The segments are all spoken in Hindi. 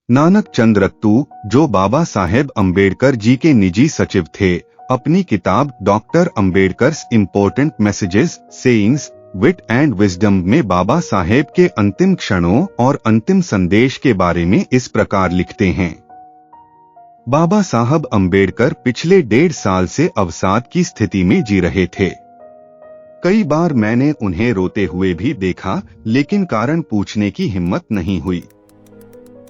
नानक चंद रत्तू, जो बाबा साहेब अम्बेडकर जी के निजी सचिव थे, अपनी किताब doctor Ambedkar's important messages, sayings, wit and wisdom में बाबा साहेब के अंतिम क्षणों और अंतिम संदेश के बारे में इस प्रकार लिखते हैं। बाबा साहब अम्बेडकर पिछले 1.5 साल से अवसाद की स्थिति में जी रहे थे। कई बार मैंने उन्हें रोते हुए भी देखा, लेकिन कारण पूछने की हिम्मत नहीं हुई।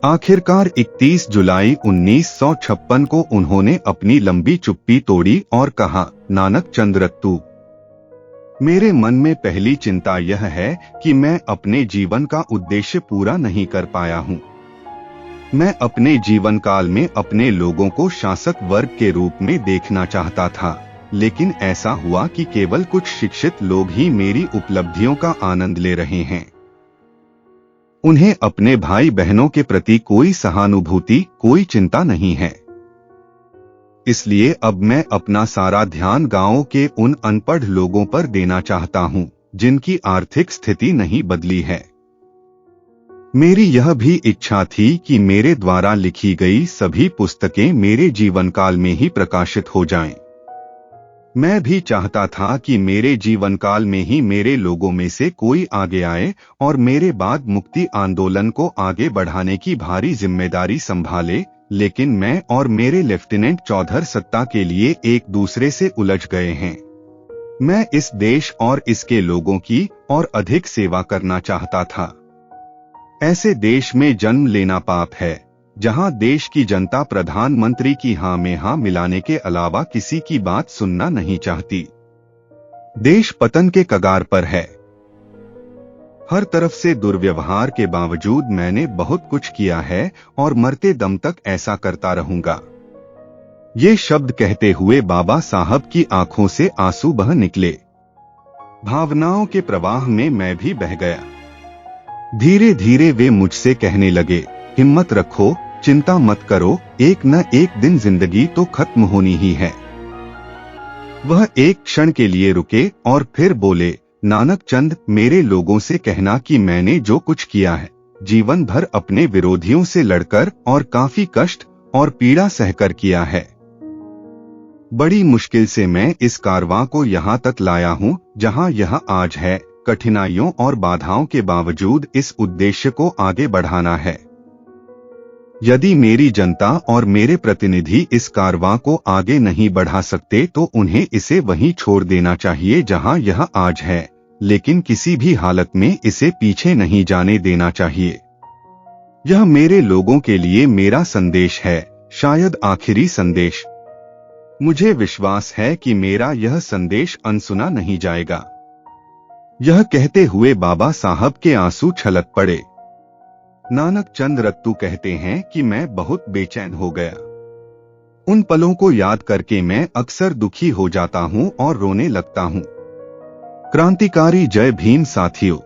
आखिरकार 31 जुलाई 1956 को उन्होंने अपनी लंबी चुप्पी तोड़ी और कहा, नानक चंद रत्तू, मेरे मन में पहली चिंता यह है कि मैं अपने जीवन का उद्देश्य पूरा नहीं कर पाया हूँ। मैं अपने जीवन काल में अपने लोगों को शासक वर्ग के रूप में देखना चाहता था, लेकिन ऐसा हुआ कि केवल कुछ शिक्षित लोग ही मेरी उपलब्धियों का आनंद ले रहे हैं। उन्हें अपने भाई बहनों के प्रति कोई सहानुभूति, कोई चिंता नहीं है। इसलिए अब मैं अपना सारा ध्यान गांवों के उन अनपढ़ लोगों पर देना चाहता हूं, जिनकी आर्थिक स्थिति नहीं बदली है। मेरी यह भी इच्छा थी कि मेरे द्वारा लिखी गई सभी पुस्तकें मेरे जीवन काल में ही प्रकाशित हो जाएं। मैं भी चाहता था कि मेरे जीवन काल में ही मेरे लोगों में से कोई आगे आए और मेरे बाद मुक्ति आंदोलन को आगे बढ़ाने की भारी जिम्मेदारी संभाले, लेकिन मैं और मेरे लेफ्टिनेंट चौधर सत्ता के लिए एक दूसरे से उलझ गए हैं। मैं इस देश और इसके लोगों की और अधिक सेवा करना चाहता था। ऐसे देश में जन्म लेना पाप है, जहां देश की जनता प्रधानमंत्री की हाँ में हाँ मिलाने के अलावा किसी की बात सुनना नहीं चाहती। देश पतन के कगार पर है। हर तरफ से दुर्व्यवहार के बावजूद मैंने बहुत कुछ किया है और मरते दम तक ऐसा करता रहूंगा। ये शब्द कहते हुए बाबा साहब की आंखों से आंसू बह निकले। भावनाओं के प्रवाह में मैं भी बह गया। धीरे धीरे वे मुझसे कहने लगे, हिम्मत रखो, चिंता मत करो, एक न एक दिन जिंदगी तो खत्म होनी ही है। वह एक क्षण के लिए रुके और फिर बोले, नानक चंद, मेरे लोगों से कहना कि मैंने जो कुछ किया है, जीवन भर अपने विरोधियों से लड़कर और काफी कष्ट और पीड़ा सहकर किया है। बड़ी मुश्किल से मैं इस कारवां को यहाँ तक लाया हूँ जहाँ यह आज है। कठिनाइयों और बाधाओं के बावजूद इस उद्देश्य को आगे बढ़ाना है। यदि मेरी जनता और मेरे प्रतिनिधि इस कारवां को आगे नहीं बढ़ा सकते तो उन्हें इसे वहीं छोड़ देना चाहिए जहां यह आज है, लेकिन किसी भी हालत में इसे पीछे नहीं जाने देना चाहिए। यह मेरे लोगों के लिए मेरा संदेश है, शायद आखिरी संदेश। मुझे विश्वास है कि मेरा यह संदेश अनसुना नहीं जाएगा। यह कहते हुए बाबा साहब के आंसू छलक पड़े। नानक चंद रत्तू कहते हैं कि मैं बहुत बेचैन हो गया। उन पलों को याद करके मैं अक्सर दुखी हो जाता हूं और रोने लगता हूं। क्रांतिकारी जय भीम साथियों।